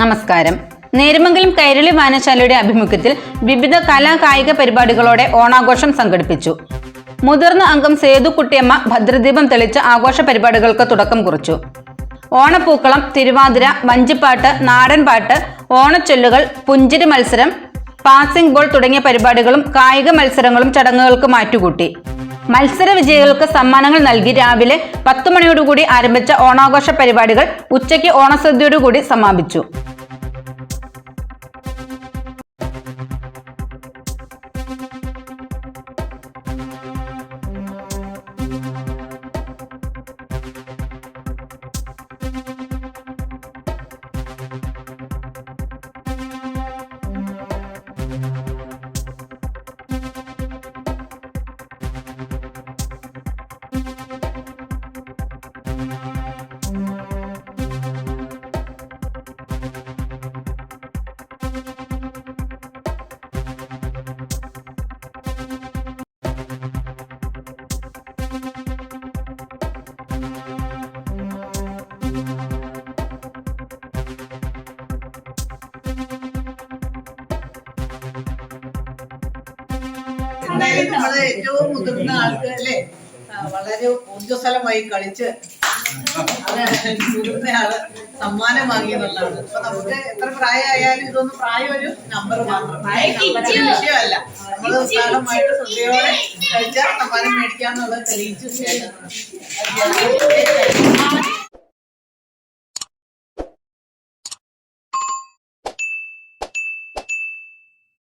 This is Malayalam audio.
നമസ്കാരം. നേരുമംഗലം കൈരളി വായനശാലയുടെ ആഭിമുഖ്യത്തിൽ വിവിധ കലാ കായിക പരിപാടികളോടെ ഓണാഘോഷം സംഘടിപ്പിച്ചു. മുതിർന്ന അംഗം സേതുക്കുട്ടിയമ്മ ഭദ്രദീപം തെളിച്ച ആഘോഷ പരിപാടികൾക്ക് തുടക്കം കുറിച്ചു. ഓണപ്പൂക്കളം, തിരുവാതിര, വഞ്ചിപ്പാട്ട്, നാടൻപാട്ട്, ഓണച്ചൊല്ലുകൾ, പുഞ്ചിരി മത്സരം, പാസിംഗ് ബോൾ തുടങ്ങിയ പരിപാടികളും കായിക മത്സരങ്ങളും ചടങ്ങുകൾക്ക് മാറ്റുകൂട്ടി. മത്സര വിജയികൾക്ക് സമ്മാനങ്ങൾ നൽകി രാവിലെ 10 മണിയോടുകൂടി ആരംഭിച്ച ഓണാഘോഷ പരിപാടികൾ ഉച്ചയ്ക്ക് ഓണസദ്യയോടുകൂടി സമാപിച്ചു. എന്തായാലും നമ്മള് ഏറ്റവും മുതിർന്ന ആൾക്കാരല്ലേ വളരെ ഊർജ്ജസ്വലമായി കളിച്ച് മുതിർന്ന ആള് സമ്മാനം വാങ്ങിയെന്നുള്ളതാണ്. അപ്പൊ നമുക്ക് എത്ര പ്രായമായാലും ഇതൊന്നും പ്രായം ഒരു നമ്പർ മാത്രം, വിഷയമല്ല. നമ്മള് ഉത്സാഹമായിട്ട് ശ്രദ്ധയോടെ കളിച്ചാൽ സമ്മാനം മേടിക്കാന്നുള്ളത് തെളിയിച്ചു.